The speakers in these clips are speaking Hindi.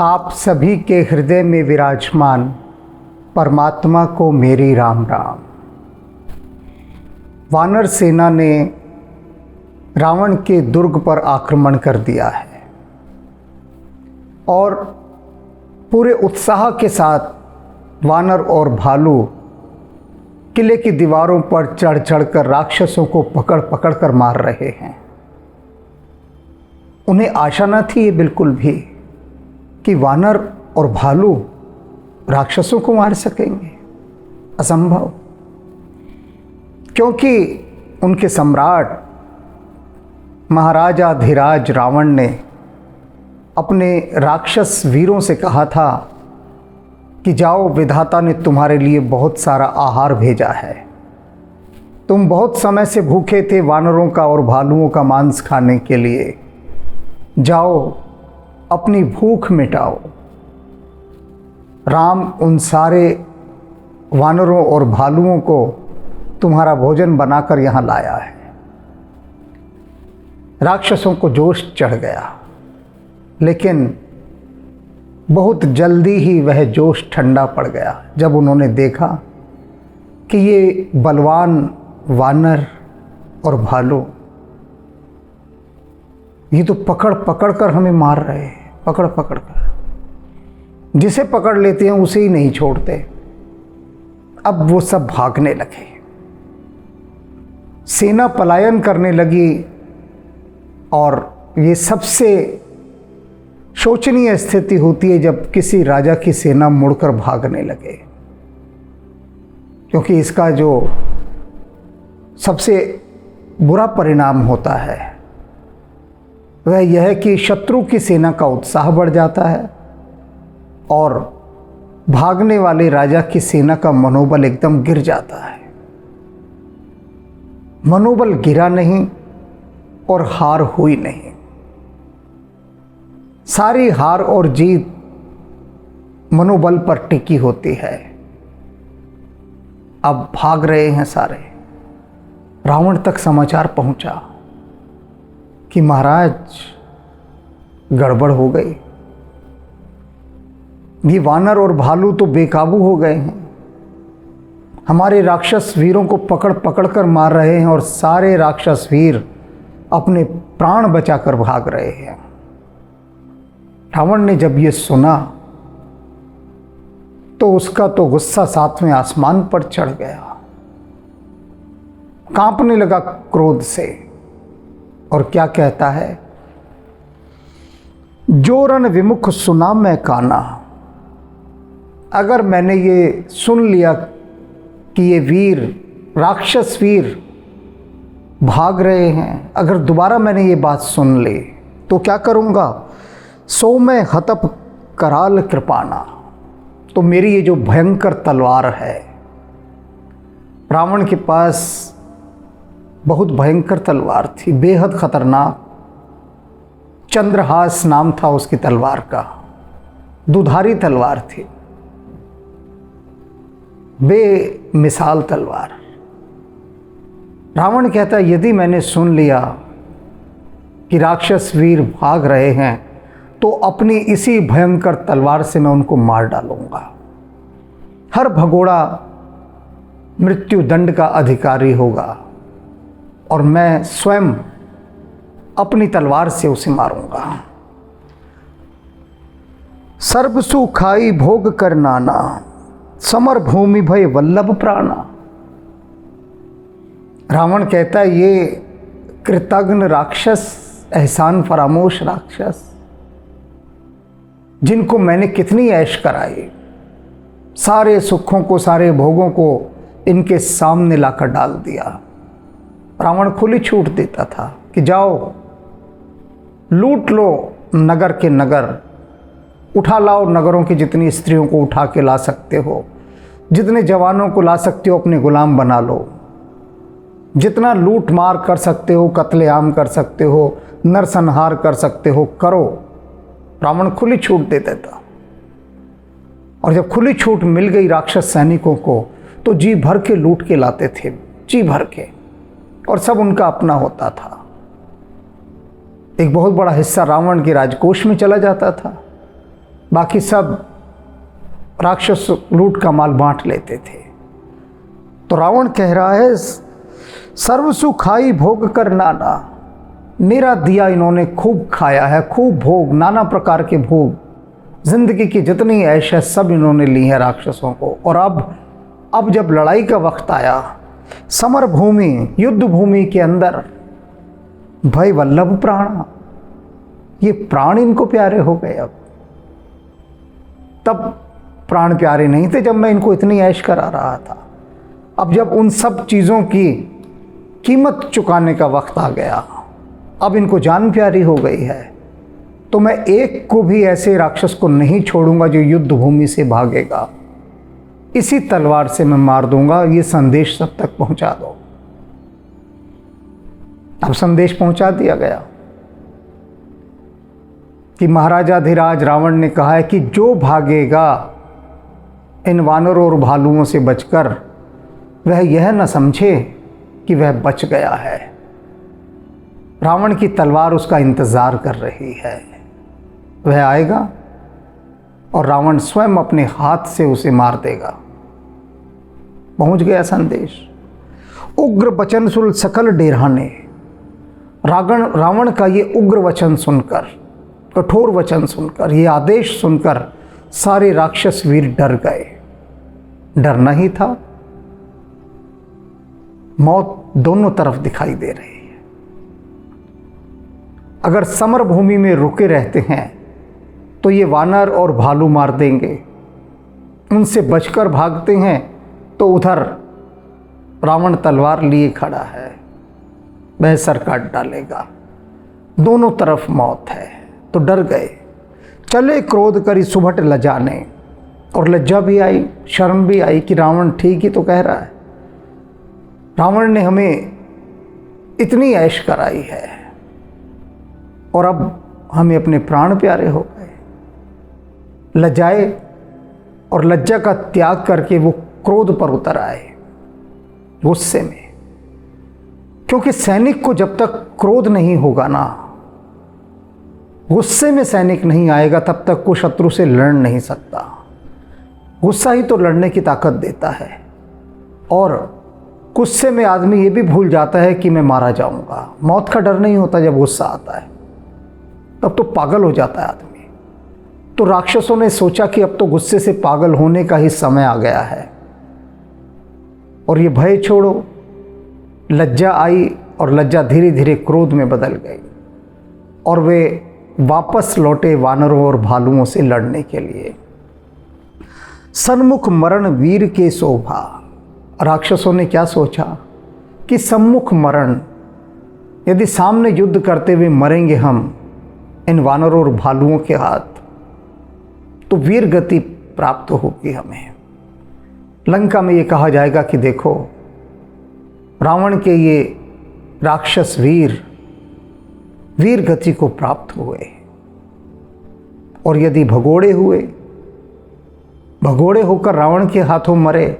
आप सभी के हृदय में विराजमान परमात्मा को मेरी राम राम। वानर सेना ने रावण के दुर्ग पर आक्रमण कर दिया है और पूरे उत्साह के साथ वानर और भालू किले की दीवारों पर चढ़ चढ़कर राक्षसों को पकड़ पकड़ कर मार रहे हैं। उन्हें आशा न थी ये बिल्कुल भी कि वानर और भालू राक्षसों को मार सकेंगे, असंभव, क्योंकि उनके सम्राट महाराजा धीराज रावण ने अपने राक्षस वीरों से कहा था कि जाओ, विधाता ने तुम्हारे लिए बहुत सारा आहार भेजा है। तुम बहुत समय से भूखे थे वानरों का और भालुओं का मांस खाने के लिए। जाओ, अपनी भूख मिटाओ। राम उन सारे वानरों और भालुओं को तुम्हारा भोजन बनाकर यहाँ लाया है। राक्षसों को जोश चढ़ गया, लेकिन बहुत जल्दी ही वह जोश ठंडा पड़ गया जब उन्होंने देखा कि ये बलवान वानर और भालू ये तो पकड़ पकड़ कर हमें मार रहे हैं, पकड़ पकड़ कर। जिसे पकड़ लेते हैं उसे ही नहीं छोड़ते। अब वो सब भागने लगे, सेना पलायन करने लगी और ये सबसे शोचनीय स्थिति होती है जब किसी राजा की सेना मुड़कर भागने लगे, क्योंकि इसका जो सबसे बुरा परिणाम होता है वह यह है कि शत्रु की सेना का उत्साह बढ़ जाता है और भागने वाले राजा की सेना का मनोबल एकदम गिर जाता है। मनोबल गिरा नहीं और हार हुई नहीं। सारी हार और जीत मनोबल पर टिकी होती है। अब भाग रहे हैं सारे। रावण तक समाचार पहुंचा कि महाराज, गड़बड़ हो गई। ये वानर और भालू तो बेकाबू हो गए हैं। हमारे राक्षस वीरों को पकड़ पकड़ कर मार रहे हैं और सारे राक्षस वीर अपने प्राण बचाकर भाग रहे हैं। रावण ने जब ये सुना तो उसका तो गुस्सा सातवें आसमान पर चढ़ गया, कांपने लगा क्रोध से और क्या कहता है, जो रण विमुख सुना मैं काना। अगर मैंने ये सुन लिया कि ये वीर, राक्षस वीर भाग रहे हैं, अगर दोबारा मैंने ये बात सुन ली तो क्या करूँगा। सो मैं हतप कराल कृपाना, तो मेरी ये जो भयंकर तलवार है, रावण के पास बहुत भयंकर तलवार थी, बेहद खतरनाक। चंद्रहास नाम था उसकी तलवार का, दुधारी तलवार थी, बेमिसाल तलवार। रावण कहता, यदि मैंने सुन लिया कि राक्षस वीर भाग रहे हैं तो अपनी इसी भयंकर तलवार से मैं उनको मार डालूंगा। हर भगोड़ा मृत्यु दंड का अधिकारी होगा और मैं स्वयं अपनी तलवार से उसे मारूंगा। सर्वसु खाई भोग कर नाना, समर भूमि भय वल्लभ प्राणा। रावण कहता है, ये कृतघ्न राक्षस, एहसान फरामोश राक्षस, जिनको मैंने कितनी ऐश कराई, सारे सुखों को, सारे भोगों को इनके सामने लाकर डाल दिया। रावण खुली छूट देता था कि जाओ, लूट लो नगर के नगर, उठा लाओ नगरों की जितनी स्त्रियों को उठा के ला सकते हो, जितने जवानों को ला सकते हो अपने गुलाम बना लो, जितना लूट मार कर सकते हो, कत्लेआम कर सकते हो, नरसंहार कर सकते हो, करो। रावण खुली छूट दे देता और जब खुली छूट मिल गई राक्षस सैनिकों को तो जी भर के लूट के लाते थे, जी भर के, और सब उनका अपना होता था। एक बहुत बड़ा हिस्सा रावण के राजकोष में चला जाता था बाकी सब राक्षस लूट का माल बांट लेते थे। तो रावण कह रहा है, सर्व सुख खाई भोग कर नाना, मेरा दिया इन्होंने खूब खाया है, खूब भोग, नाना प्रकार के भोग, जिंदगी की जितनी ऐश है सब इन्होंने ली है राक्षसों को। और अब जब लड़ाई का वक्त आया, समर भूमि, युद्ध भूमि के अंदर, भय वल्लभ प्राण, ये प्राण इनको प्यारे हो गए। अब तब प्राण प्यारे नहीं थे जब मैं इनको इतनी ऐश करा रहा था। अब जब उन सब चीज़ों की कीमत चुकाने का वक्त आ गया, अब इनको जान प्यारी हो गई है, तो मैं एक को भी ऐसे राक्षस को नहीं छोड़ूंगा जो युद्ध भूमि से भागेगा, इसी तलवार से मैं मार दूंगा। ये संदेश सब तक पहुंचा दो। अब संदेश पहुंचा दिया गया कि महाराजाधिराज रावण ने कहा है कि जो भागेगा इन वानरों और भालुओं से बचकर, वह यह न समझे कि वह बच गया है। रावण की तलवार उसका इंतजार कर रही है, वह आएगा और रावण स्वयं अपने हाथ से उसे मार देगा। पहुंच गया संदेश। उग्र वचन सुन सकल डेराने, रावण का ये उग्र वचन सुनकर, कठोर वचन सुनकर, ये आदेश सुनकर सारे राक्षस वीर डर गए। डरना ही था, मौत दोनों तरफ दिखाई दे रही है। अगर समर भूमि में रुके रहते हैं तो ये वानर और भालू मार देंगे, उनसे बचकर भागते हैं तो उधर रावण तलवार लिए खड़ा है, वह सर काट डालेगा, दोनों तरफ मौत है। तो डर गए। चले क्रोध करी सुभट लजाने, और लज्जा भी आई, शर्म भी आई कि रावण ठीक ही तो कह रहा है, रावण ने हमें इतनी ऐश कराई है और अब हमें अपने प्राण प्यारे हो गए। लज्जाए और लज्जा का त्याग करके वो क्रोध पर उतर आए, गुस्से में। क्योंकि सैनिक को जब तक क्रोध नहीं होगा ना, गुस्से में सैनिक नहीं आएगा, तब तक वो शत्रु से लड़ नहीं सकता। गुस्सा ही तो लड़ने की ताकत देता है। और गुस्से में आदमी ये भी भूल जाता है कि मैं मारा जाऊंगा। मौत का डर नहीं होता जब गुस्सा आता है, तब तो पागल हो जाता है आदमी। तो राक्षसों ने सोचा कि अब तो गुस्से से पागल होने का ही समय आ गया है, और ये भय छोड़ो। लज्जा आई और लज्जा धीरे धीरे क्रोध में बदल गई, और वे वापस लौटे वानरों और भालुओं से लड़ने के लिए। सन्मुख मरण वीर के शोभा। राक्षसों ने क्या सोचा कि सम्मुख मरण, यदि सामने युद्ध करते हुए मरेंगे हम इन वानरों और भालुओं के हाथ, तो वीर गति प्राप्त होगी हमें। लंका में ये कहा जाएगा कि देखो, रावण के ये राक्षस वीर गति को प्राप्त हुए, और यदि भगोड़े होकर रावण के हाथों मरे,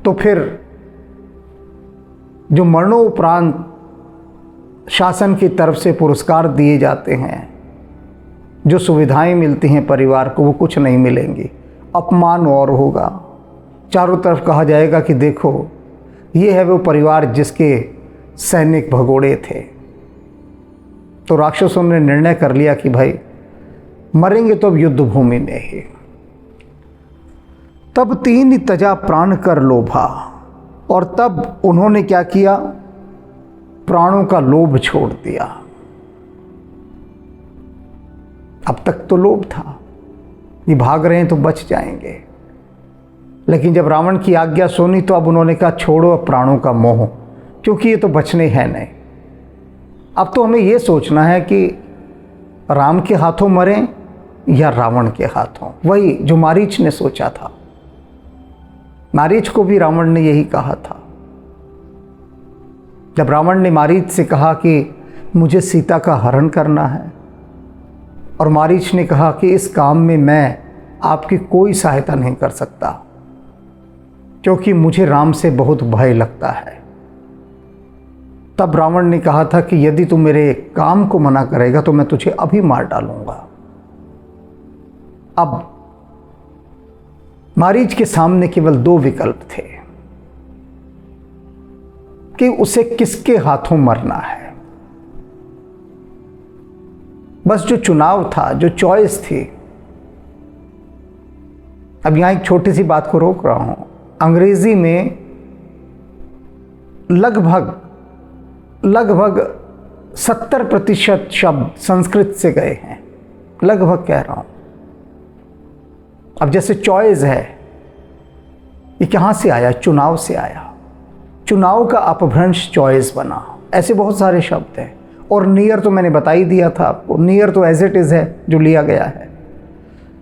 तो फिर जो मरणोपरांत शासन की तरफ से पुरस्कार दिए जाते हैं, जो सुविधाएं मिलती हैं परिवार को, वो कुछ नहीं मिलेंगी, अपमान और होगा। चारों तरफ कहा जाएगा कि देखो, ये है वो परिवार जिसके सैनिक भगोड़े थे। तो राक्षसों ने निर्णय कर लिया कि भाई मरेंगे तो अब युद्ध भूमि में ही। तब तीन तजा प्राण कर लोभा, और तब उन्होंने क्या किया, प्राणों का लोभ छोड़ दिया। अब तक तो लोभ था, ये भाग रहे हैं तो बच जाएंगे, लेकिन जब रावण की आज्ञा सुनी तो अब उन्होंने कहा छोड़ो अब प्राणों का मोह, क्योंकि ये तो बचने हैं नहीं। अब तो हमें ये सोचना है कि राम के हाथों मरें या रावण के हाथों। वही जो मारीच ने सोचा था, मारीच को भी रावण ने यही कहा था। जब रावण ने मारीच से कहा कि मुझे सीता का हरण करना है, और मारीच ने कहा कि इस काम में मैं आपकी कोई सहायता नहीं कर सकता, क्योंकि मुझे राम से बहुत भय लगता है। तब रावण ने कहा था कि यदि तू मेरे काम को मना करेगा तो मैं तुझे अभी मार डालूंगा। अब मारीच के सामने केवल दो विकल्प थे कि उसे किसके हाथों मरना है। बस जो चुनाव था, जो चॉइस थी। अब यहां एक छोटी सी बात को रोक रहा हूं। अंग्रेजी में लगभग 70% शब्द संस्कृत से गए हैं, लगभग कह रहा हूं। अब जैसे चॉइस है, ये कहां से आया? चुनाव से आया। चुनाव का अपभ्रंश चॉइस बना। ऐसे बहुत सारे शब्द हैं। और नियर तो मैंने बता ही दिया था आपको, नियर तो एज इट इज है जो लिया गया है।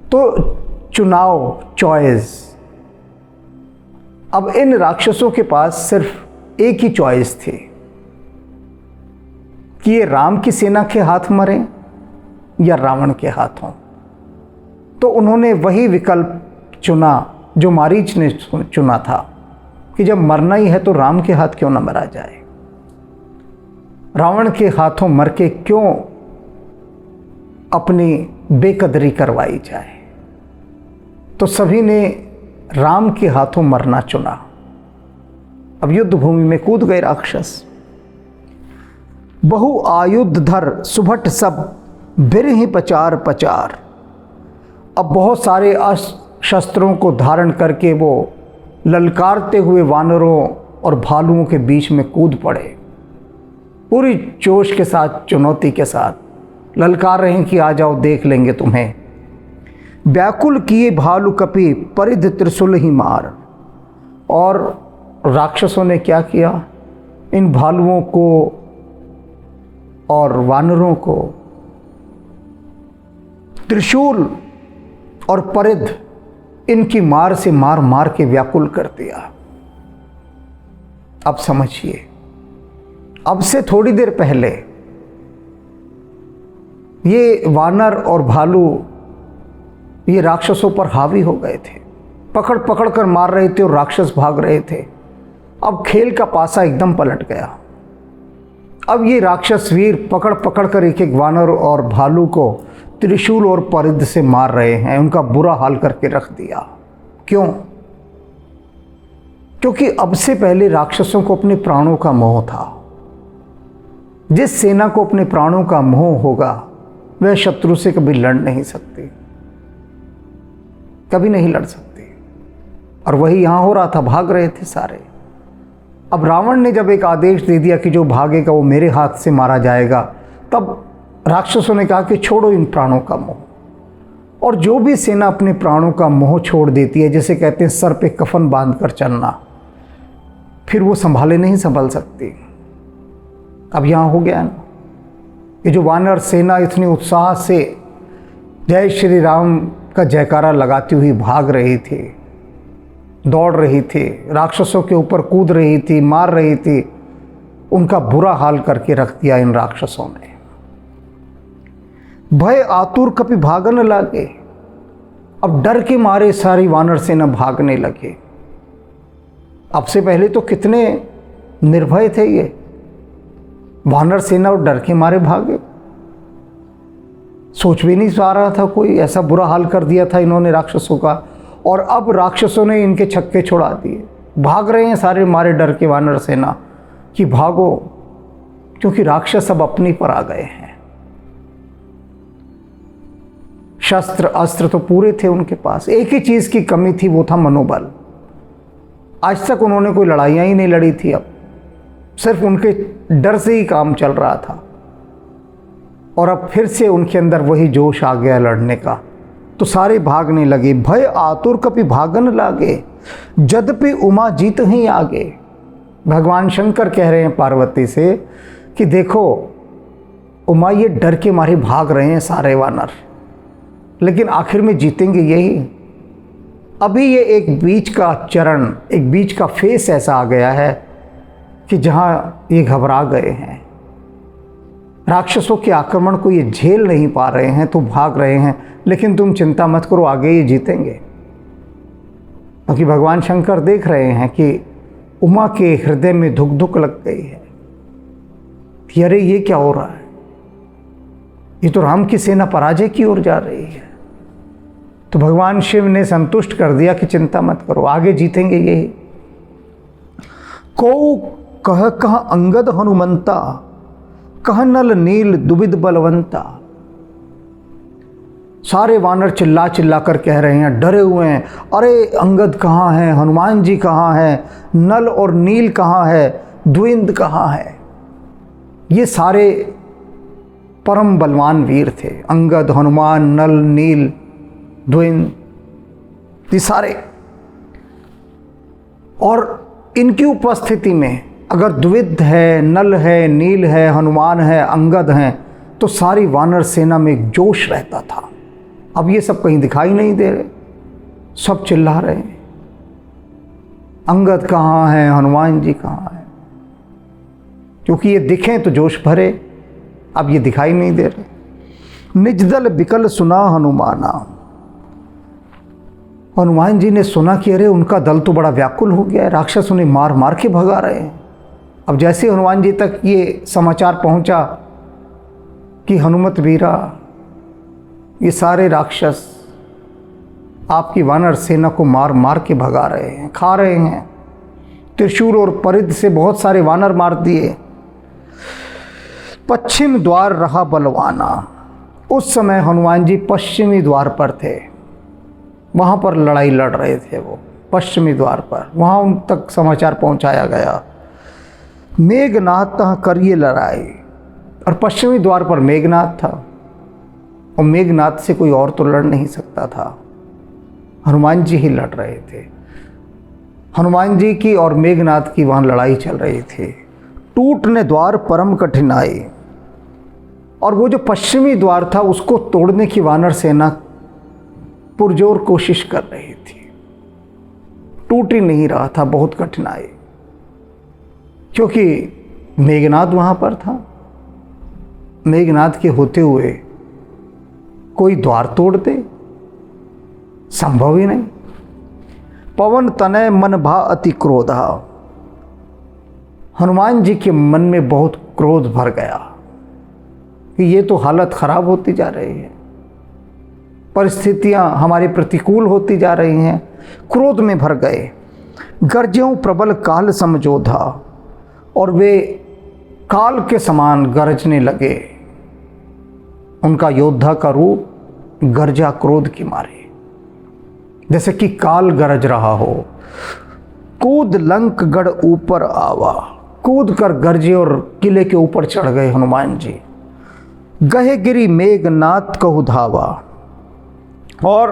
तो चुनाव, चॉइस। अब इन राक्षसों के पास सिर्फ एक ही चॉइस थी कि ये राम की सेना के हाथ मरें या रावण के हाथों। तो उन्होंने वही विकल्प चुना जो मारीच ने चुना था कि जब मरना ही है तो राम के हाथ क्यों ना मरा जाए, रावण के हाथों मर के क्यों अपनी बेकदरी करवाई जाए। तो सभी ने राम के हाथों मरना चुना। अब युद्ध भूमि में कूद गए राक्षस। बहु आयुध धर सुभट सब बिरहि पचार पचार। अब बहुत सारे शस्त्रों को धारण करके वो ललकारते हुए वानरों और भालुओं के बीच में कूद पड़े। पूरी जोश के साथ, चुनौती के साथ ललकार रहे हैं कि आ जाओ, देख लेंगे तुम्हें। व्याकुल किए भालु कपि परिध त्रिशूल ही मार। और राक्षसों ने क्या किया? इन भालुओं को और वानरों को त्रिशूल और परिध, इनकी मार से मार मार के व्याकुल कर दिया। अब समझिए, अब से थोड़ी देर पहले ये वानर और भालू ये राक्षसों पर हावी हो गए थे, पकड़ पकड़ कर मार रहे थे और राक्षस भाग रहे थे। अब खेल का पासा एकदम पलट गया। अब ये राक्षस वीर पकड़ पकड़ कर एक एक वानर और भालू को त्रिशूल और परिध से मार रहे हैं, उनका बुरा हाल करके रख दिया। क्यों? क्योंकि अब से पहले राक्षसों को अपने प्राणों का मोह था। जिस सेना को अपने प्राणों का मोह होगा वह शत्रु से कभी लड़ नहीं सकती, कभी नहीं लड़ सकती। और वही यहां हो रहा था, भाग रहे थे सारे। अब रावण ने जब एक आदेश दे दिया कि जो भागेगा वो मेरे हाथ से मारा जाएगा, तब राक्षसों ने कहा कि छोड़ो इन प्राणों का मोह। और जो भी सेना अपने प्राणों का मोह छोड़ देती है, जैसे कहते हैं सर पे कफन बांध कर चलना, फिर वो संभाले नहीं संभल सकती। अब यहां हो गया ना, ये जो वानर सेना इतनी उत्साह से जय श्री राम का जयकारा लगाती हुई भाग रही थी, दौड़ रही थी, राक्षसों के ऊपर कूद रही थी, मार रही थी, उनका बुरा हाल करके रख दिया इन राक्षसों ने। भय आतुर कपि भागन लागे। अब डर के मारे सारी वानर सेना भागने लगे। अब से पहले तो कितने निर्भय थे ये वानर सेना, और डर के मारे भागे। सोच भी नहीं पा रहा था कोई, ऐसा बुरा हाल कर दिया था इन्होंने राक्षसों का। और अब राक्षसों ने इनके छक्के छुड़ा दिए। भाग रहे हैं सारे मारे डर के वानर सेना कि भागो, क्योंकि राक्षस अब अपनी पर आ गए हैं। शस्त्र अस्त्र तो पूरे थे उनके पास, एक ही चीज की कमी थी, वो था मनोबल। आज तक उन्होंने कोई लड़ाइयां ही नहीं लड़ी थी, अब सिर्फ उनके डर से ही काम चल रहा था। और अब फिर से उनके अंदर वही जोश आ गया लड़ने का, तो सारे भागने लगे। भय आतुर कपि भागन लागे, जद्यपि उमा जीत ही आगे। भगवान शंकर कह रहे हैं पार्वती से कि देखो उमा, ये डर के मारे भाग रहे हैं सारे वानर, लेकिन आखिर में जीतेंगे यही। अभी ये एक बीच का चरण, एक बीच का फेस ऐसा आ गया है कि जहां ये घबरा गए हैं, राक्षसों के आक्रमण को ये झेल नहीं पा रहे हैं, तो भाग रहे हैं। लेकिन तुम चिंता मत करो, आगे ये जीतेंगे। क्योंकि भगवान शंकर देख रहे हैं कि उमा के हृदय में धुक धुक लग गई है कि अरे ये क्या हो रहा है, ये तो राम की सेना पराजय की ओर जा रही है। तो भगवान शिव ने संतुष्ट कर दिया कि चिंता मत करो, आगे जीतेंगे यही। को कह अंगद हनुमंता, कह नल नील दुबिद बलवंता। सारे वानर चिल्ला चिल्ला कर कह रहे हैं, डरे हुए हैं, अरे अंगद कहाँ हैं, हनुमान जी कहाँ हैं, नल और नील कहाँ है, द्विंद कहाँ है। ये सारे परम बलवान वीर थे, अंगद, हनुमान, नल, नील, द्विंद, ये सारे। और इनकी उपस्थिति में अगर द्विद है, नल है, नील है, हनुमान है, अंगद हैं, तो सारी वानर सेना में एक जोश रहता था। अब ये सब कहीं दिखाई नहीं दे रहे, सब चिल्ला रहे हैं, अंगद कहाँ है, हनुमान जी कहाँ है। क्योंकि ये दिखें तो जोश भरे, अब ये दिखाई नहीं दे रहे। निज दल बिकल सुना हनुमाना। हनुमान जी ने सुना कि अरे उनका दल तो बड़ा व्याकुल हो गया है, राक्षस उन्हें मार मार के भगा रहे हैं। अब जैसे हनुमान जी तक ये समाचार पहुंचा कि हनुमत वीरा, ये सारे राक्षस आपकी वानर सेना को मार मार के भगा रहे हैं, खा रहे हैं। त्रिशूल और परिध से बहुत सारे वानर मार दिए। पश्चिम द्वार रहा बलवाना। उस समय हनुमान जी पश्चिमी द्वार पर थे, वहाँ पर लड़ाई लड़ रहे थे वो पश्चिमी द्वार पर, वहाँ उन तक समाचार पहुँचाया गया। मेघनाथ करिए लड़ाई, और पश्चिमी द्वार पर मेघनाथ था, और मेघनाथ से कोई और तो लड़ नहीं सकता था, हनुमान जी ही लड़ रहे थे। हनुमान जी की और मेघनाथ की वहाँ लड़ाई चल रही थी। टूटने द्वार परम कठिनाई, और वो जो पश्चिमी द्वार था उसको तोड़ने की वानर सेना पुरजोर कोशिश कर रही थी, टूट ही नहीं रहा था, बहुत कठिनाई, क्योंकि मेघनाथ वहाँ पर था। मेघनाथ के होते हुए कोई द्वार तोड़ दे, संभव ही नहीं। पवन तनय मन भा अति क्रोधा। हनुमान जी के मन में बहुत क्रोध भर गया कि ये तो हालत खराब होती जा रही है, परिस्थितियां हमारे प्रतिकूल होती जा रही हैं। क्रोध में भर गए। गर्जों प्रबल काल समझोधा, और वे काल के समान गरजने लगे। उनका योद्धा का रूप गर्जा क्रोध की मारे, जैसे कि काल गरज रहा हो। कूद लंक गढ़ ऊपर आवा। कूद कर गरजे और किले के ऊपर चढ़ गए हनुमान जी। गहे गिरी मेघनाथ कहु धावा, और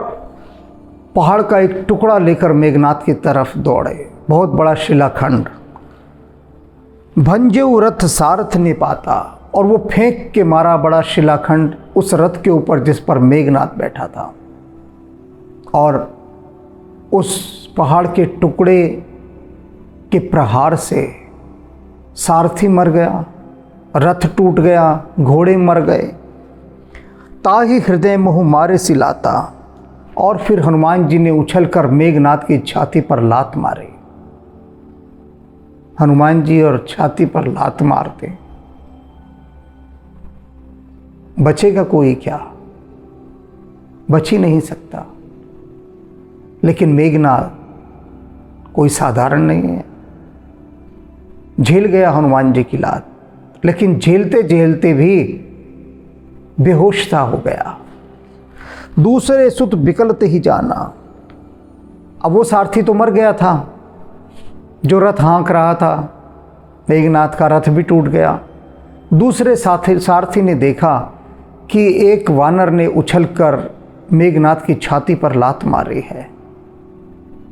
पहाड़ का एक टुकड़ा लेकर मेघनाथ की तरफ दौड़े, बहुत बड़ा शिलाखंड। भंजेऊ रथ सारथ ने पाता, और वो फेंक के मारा बड़ा शिलाखंड उस रथ के ऊपर जिस पर मेघनाथ बैठा था, और उस पहाड़ के टुकड़े के प्रहार से सारथी मर गया, रथ टूट गया, घोड़े मर गए। ताहि हृदय मोह मारे सिलाता, और फिर हनुमान जी ने उछलकर मेघनाथ की छाती पर लात मारी। हनुमान जी और छाती पर लात मारते, बचेगा कोई क्या? बच ही नहीं सकता। लेकिन मेघनाथ कोई साधारण नहीं है, झेल गया हनुमान जी की लात, लेकिन झेलते झेलते भी बेहोश सा हो गया। दूसरे सुत बिकलते ही जाना। अब वो सारथी तो मर गया था जो रथ हाँक रहा था, मेघनाथ का रथ भी टूट गया। दूसरे सारथी ने देखा कि एक वानर ने उछलकर मेघनाथ की छाती पर लात मारी है,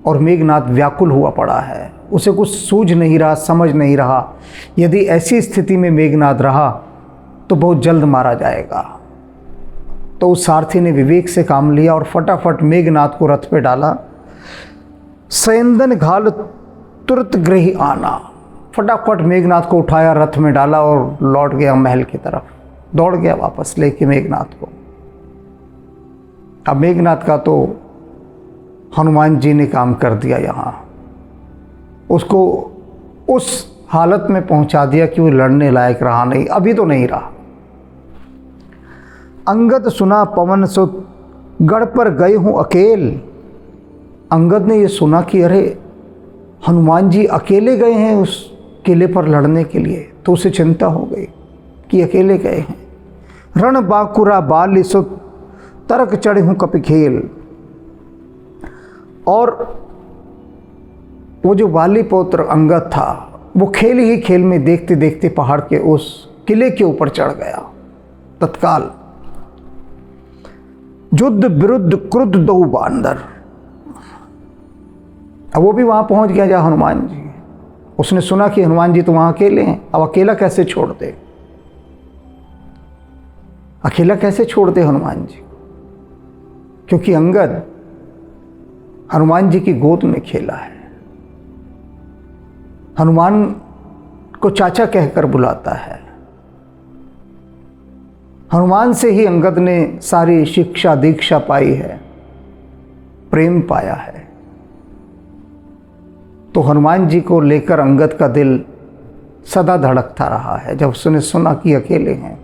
और मेघनाथ व्याकुल हुआ पड़ा है, उसे कुछ सूझ नहीं रहा, समझ नहीं रहा। यदि ऐसी स्थिति में मेघनाथ रहा तो बहुत जल्द मारा जाएगा। तो उस सारथी ने विवेक से काम लिया और फटाफट मेघनाथ को रथ पे डाला। सैंदन घाल तुरंत गृह आना। फटाफट मेघनाथ को उठाया, रथ में डाला और लौट गया महल की तरफ, दौड़ गया वापस लेके मेघनाथ को। अब मेघनाथ का तो हनुमान जी ने काम कर दिया, यहाँ उसको उस हालत में पहुंचा दिया कि वो लड़ने लायक रहा नहीं, अभी तो नहीं रहा। अंगद सुना पवन सुत गढ़ पर गए हूँ अकेल। अंगद ने ये सुना कि अरे हनुमान जी अकेले गए हैं उस किले पर लड़ने के लिए, तो उसे चिंता हो गई कि अकेले गए हैं। रण बाकुरा बाली सुत तरक चढ़े हूँ कपि खेल। और वो जो बाली पौत्र अंगद था वो खेल ही खेल में देखते देखते पहाड़ के उस किले के ऊपर चढ़ गया। तत्काल युद्ध विरुद्ध क्रुद्ध दो बांदर। अब वो भी वहां पहुंच गया जहाँ हनुमान जी। उसने सुना कि हनुमान जी तो वहां अकेले हैं। अब अकेला कैसे छोड़ दे, अकेला कैसे छोड़ दे हनुमान जी, क्योंकि अंगद हनुमान जी की गोद में खेला है। हनुमान को चाचा कहकर बुलाता है। हनुमान से ही अंगद ने सारी शिक्षा दीक्षा पाई है, प्रेम पाया है। तो हनुमान जी को लेकर अंगद का दिल सदा धड़कता रहा है। जब उसने सुना कि अकेले हैं,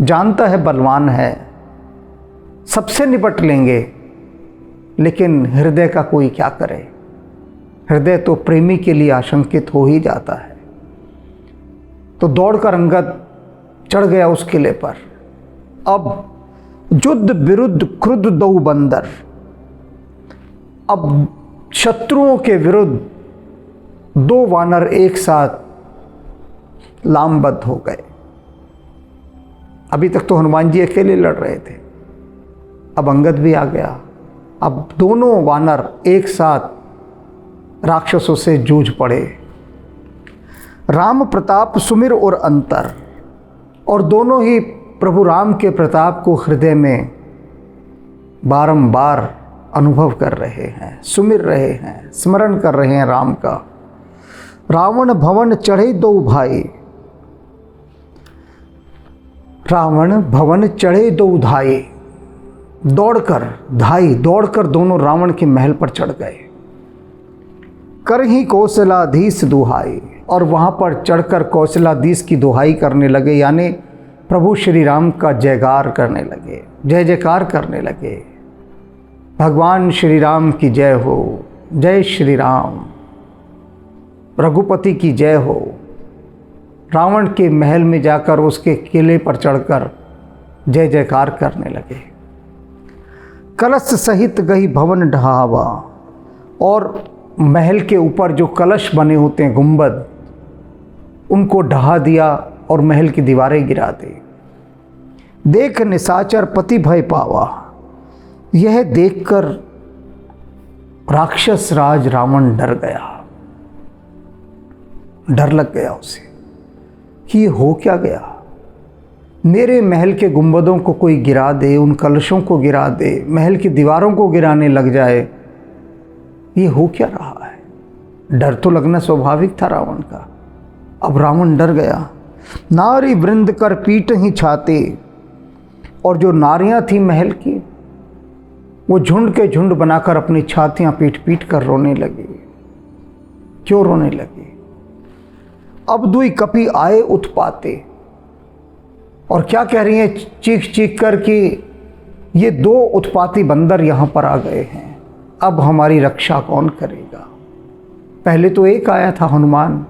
जानता है बलवान है, सबसे निपट लेंगे, लेकिन हृदय का कोई क्या करे। हृदय तो प्रेमी के लिए आशंकित हो ही जाता है। तो दौड़कर अंगद चढ़ गया उस किले पर। अब युद्ध विरुद्ध क्रुद्ध दो बंदर। अब शत्रुओं के विरुद्ध दो वानर एक साथ लामबद्ध हो गए। अभी तक तो हनुमान जी अकेले लड़ रहे थे, अब अंगद भी आ गया। अब दोनों वानर एक साथ राक्षसों से जूझ पड़े। राम प्रताप सुमिर और अंतर। और दोनों ही प्रभु राम के प्रताप को हृदय में बारंबार अनुभव कर रहे हैं, सुमिर रहे हैं, स्मरण कर रहे हैं राम का। रावण भवन चढ़े दो भाई। रावण भवन चढ़े दो धाई। दौड़कर दोनों रावण के महल पर चढ़ गए। कर ही कौशलाधीश दुहाई। और वहां पर चढ़कर कौशलाधीश की दुहाई करने लगे, यानी प्रभु श्री राम का जयकार करने लगे, जय जयकार करने लगे। भगवान श्री राम की जय हो, जय श्री राम, रघुपति की जय हो। रावण के महल में जाकर उसके किले पर चढ़कर जय जयकार करने लगे। कलश सहित गई भवन ढहावा। और महल के ऊपर जो कलश बने होते हैं, गुंबद, उनको ढहा दिया और महल की दीवारें गिरा दी। देख निशाचर पति भय पावा। यह देखकर राक्षस राज रावण डर गया। डर लग गया उसे कि ये हो क्या गया। मेरे महल के गुंबदों को कोई गिरा दे, उन कलशों को गिरा दे, महल की दीवारों को गिराने लग जाए, ये हो क्या रहा है। डर तो लगना स्वाभाविक था रावण का। अब रावण डर गया। नारी वृंद कर पीट ही छाते। और जो नारियां थी महल की, वो झुंड के झुंड बनाकर अपनी छातियां पीट पीट कर रोने लगी। क्यों रोने लगी। अब दुई कपि आए उत्पाते। और क्या कह रही हैं चीख चीख कर कि ये दो उत्पाती बंदर यहां पर आ गए हैं, अब हमारी रक्षा कौन करेगा। पहले तो एक आया था हनुमान,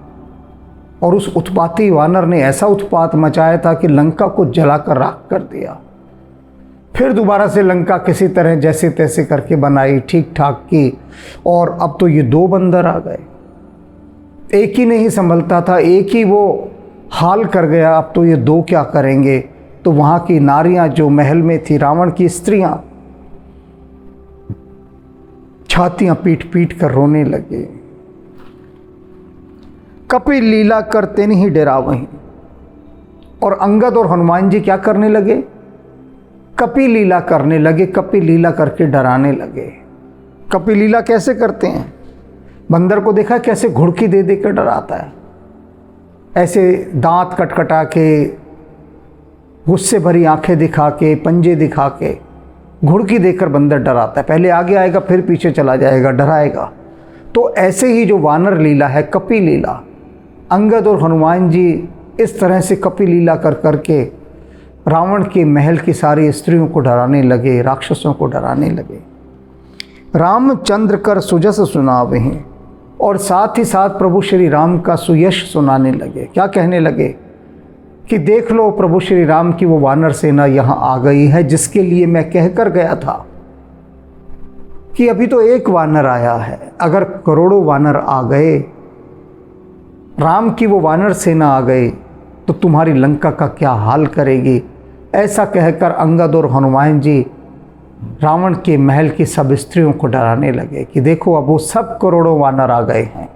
और उस उत्पाती वानर ने ऐसा उत्पात मचाया था कि लंका को जलाकर राख कर दिया। फिर दोबारा से लंका किसी तरह जैसे तैसे करके बनाई, ठीक ठाक की, और अब तो ये दो बंदर आ गए। एक ही नहीं संभलता था, एक ही वो हाल कर गया, अब तो ये दो क्या करेंगे। तो वहाँ की नारियां जो महल में थी, रावण की स्त्रियां, छातियां पीट पीट कर रोने लगे। कपि लीला करते नहीं डरा वहीं। और अंगद और हनुमान जी क्या करने लगे, कपि लीला करने लगे, कपि लीला करके डराने लगे। कपि लीला कैसे करते हैं, बंदर को देखा कैसे घुड़की दे दे कर डराता है, ऐसे दांत कटकटा के, गुस्से भरी आंखें दिखा के, पंजे दिखा के घुड़की देकर बंदर डराता है। पहले आगे आएगा फिर पीछे चला जाएगा, डराएगा। तो ऐसे ही जो वानर लीला है, कपि लीला, अंगद और हनुमान जी इस तरह से कपि लीला कर करके रावण के महल की सारी स्त्रियों को डराने लगे, राक्षसों को डराने लगे। रामचंद्र कर सुजस सुनावहीं, और साथ ही साथ प्रभु श्री राम का सुयश सुनाने लगे। क्या कहने लगे कि देख लो प्रभु श्री राम की वो वानर सेना यहाँ आ गई है, जिसके लिए मैं कहकर गया था कि अभी तो एक वानर आया है, अगर करोड़ों वानर आ गए, राम की वो वानर सेना आ गई तो तुम्हारी लंका का क्या हाल करेगी। ऐसा कहकर अंगद और हनुमान जी रावण के महल की सब स्त्रियों को डराने लगे कि देखो अब वो सब करोड़ों वानर आ गए हैं।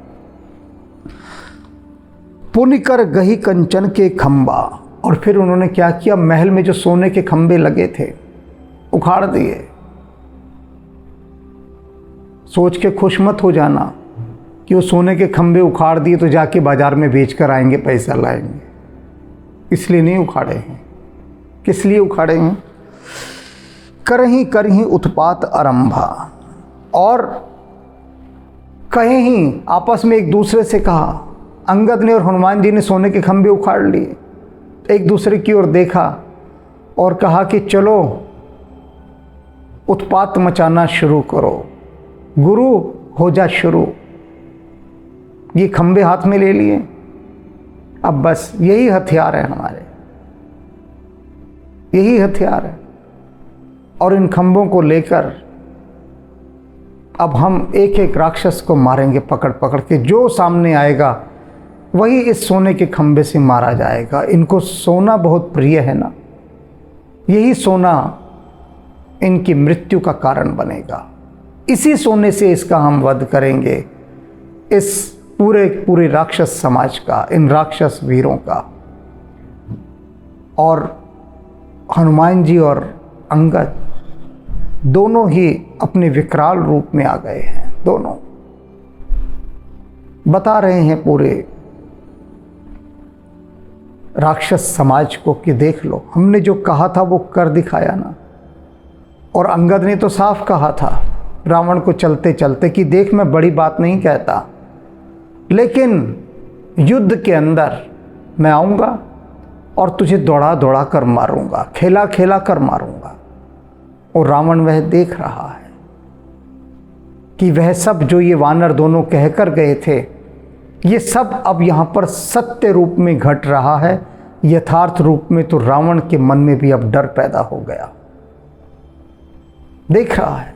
पुनि कर गही कंचन के खंबा, और फिर उन्होंने क्या किया, महल में जो सोने के खंबे लगे थे उखाड़ दिए। सोच के खुश मत हो जाना कि वो सोने के खंबे उखाड़ दिए तो जाके बाजार में बेच कर आएंगे, पैसा लाएंगे, इसलिए नहीं उखाड़े हैं। किस लिए उखाड़े हैं? करही करही उत्पात आरंभा, और कहे ही आपस में एक दूसरे से कहा। अंगद ने और हनुमान जी ने सोने के खंबे उखाड़ लिए, एक दूसरे की ओर देखा और कहा कि चलो उत्पात मचाना शुरू करो, गुरु हो जा शुरू। ये खंबे हाथ में ले लिए, अब बस यही हथियार है हमारे, यही हथियार है। और इन खंभों को लेकर अब हम एक एक राक्षस को मारेंगे पकड़ पकड़ के, जो सामने आएगा वही इस सोने के खंभे से मारा जाएगा। इनको सोना बहुत प्रिय है ना, यही सोना इनकी मृत्यु का कारण बनेगा। इसी सोने से इसका हम वध करेंगे, इस पूरे राक्षस समाज का, इन राक्षस वीरों का। और हनुमान जी और अंगद दोनों ही अपने विकराल रूप में आ गए हैं। दोनों बता रहे हैं पूरे राक्षस समाज को कि देख लो, हमने जो कहा था वो कर दिखाया ना। और अंगद ने तो साफ कहा था रावण को चलते चलते कि देख मैं बड़ी बात नहीं कहता, लेकिन युद्ध के अंदर मैं आऊँगा और तुझे दौड़ा दौड़ा कर मारूंगा, खेला खेला कर मारूंगा। और रावण वह देख रहा है कि वह सब जो ये वानर दोनों कहकर गए थे, ये सब अब यहाँ पर सत्य रूप में घट रहा है, यथार्थ रूप में। तो रावण के मन में भी अब डर पैदा हो गया। देख रहा है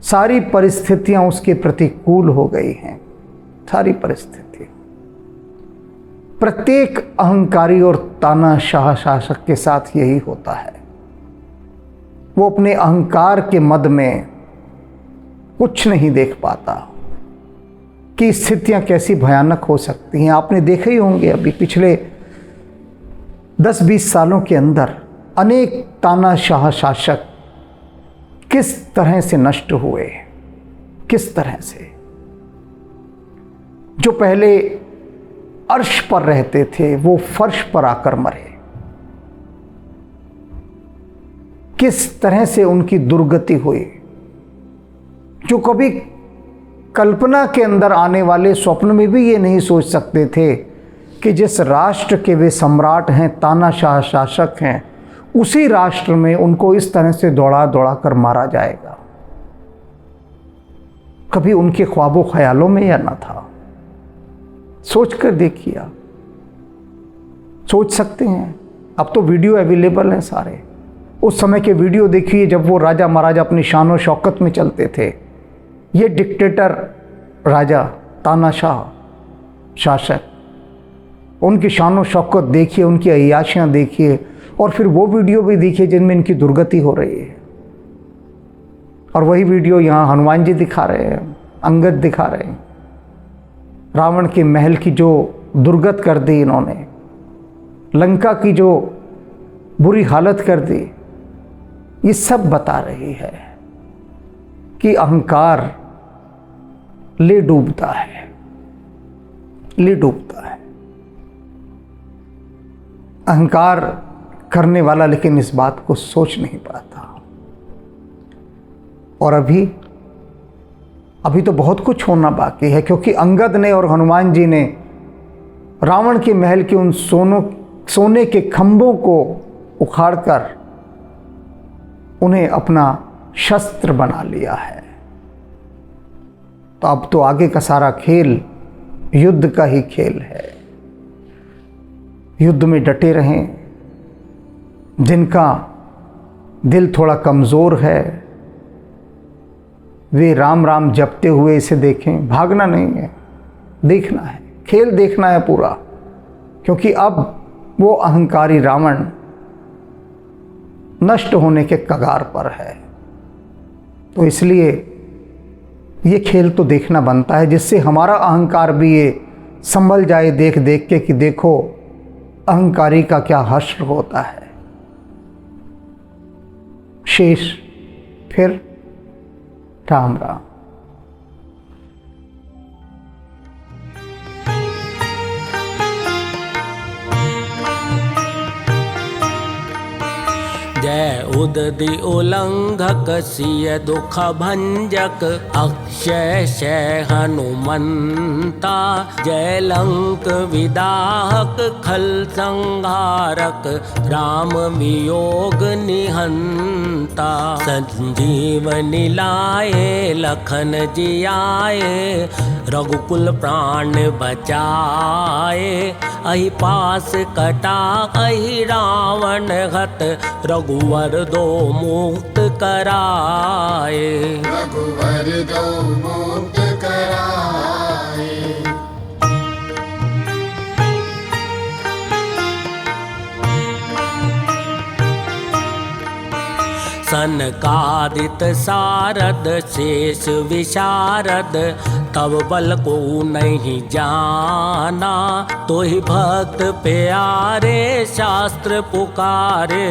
सारी परिस्थितियां उसके प्रतिकूल हो गई हैं, सारी परिस्थिति। प्रत्येक अहंकारी और तानाशाह शासक के साथ यही होता है। वो अपने अहंकार के मद में कुछ नहीं देख पाता कि स्थितियां कैसी भयानक हो सकती हैं। आपने देखे ही होंगे अभी पिछले 10-20 सालों के अंदर अनेक तानाशाह शासक किस तरह से नष्ट हुए, किस तरह से। जो पहले अर्श पर रहते थे वो फर्श पर आकर मरे, किस तरह से उनकी दुर्गति हुई। जो कभी कल्पना के अंदर आने वाले स्वप्न में भी ये नहीं सोच सकते थे कि जिस राष्ट्र के वे सम्राट हैं, तानाशाह शासक हैं, उसी राष्ट्र में उनको इस तरह से दौड़ा दौड़ा कर मारा जाएगा। कभी उनके ख्वाबों ख्यालों में या ना था। सोच कर देखिए, आप सोच सकते हैं। अब तो वीडियो अवेलेबल हैं सारे। उस समय के वीडियो देखिए जब वो राजा महाराजा अपनी शान और शौकत में चलते थे। ये डिक्टेटर राजा, तानाशाह शासक, उनकी शान और शौकत देखिए, उनकी अय्याशियाँ देखिए, और फिर वो वीडियो भी देखिए जिनमें इनकी दुर्गति हो रही है। और वही वीडियो यहाँ हनुमान जी दिखा रहे हैं, अंगद दिखा रहे हैं। रावण के महल की जो दुर्गत कर दी इन्होंने, लंका की जो बुरी हालत कर दी, ये सब बता रही है कि अहंकार ले डूबता है, ले डूबता है। अहंकार करने वाला लेकिन इस बात को सोच नहीं पाता। और अभी तो बहुत कुछ होना बाकी है, क्योंकि अंगद ने और हनुमान जी ने रावण के महल के उन सोने के खंभों को उखाड़कर उन्हें अपना शस्त्र बना लिया है। तो अब तो आगे का सारा खेल युद्ध का ही खेल है। युद्ध में डटे रहें। जिनका दिल थोड़ा कमज़ोर है वे राम राम जपते हुए इसे देखें। भागना नहीं है, देखना है, खेल देखना है पूरा, क्योंकि अब वो अहंकारी रावण नष्ट होने के कगार पर है। तो इसलिए ये खेल तो देखना बनता है, जिससे हमारा अहंकार भी ये संभल जाए देख देख के कि देखो अहंकारी का क्या हश्र होता है। शेष फिर राम राम। जय उदधि उल्लंघक सिय दुख भंजक अक्षय शय हनुमंता। जय लंक विदाहक खल संहारक राम वियोग निहंता। संजीवनी लाए लखन जियाए रघुकुल प्राण बचाए। अहि पास कटा अहि रावण हत रघुवर दो मुक्त कराए। रघुवर दो मुक्त कराए। सनकादित सारद शेष विशारद तब बल को नहीं जाना। तो ही भक्त प्यारे शास्त्र पुकारे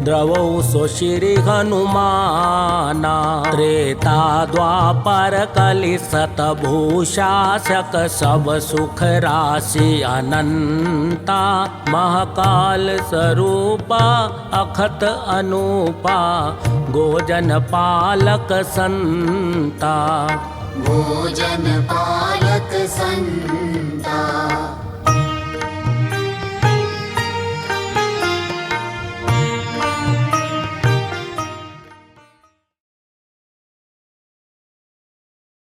द्रवौ सो श्री हनुमाना। त्रेता द्वापर कलि सतभूषासक सब सुख राशि अनंता। महाकाल स्वरूपा अखत अनूपा गोजन पालक संता। भोजन पालक संता।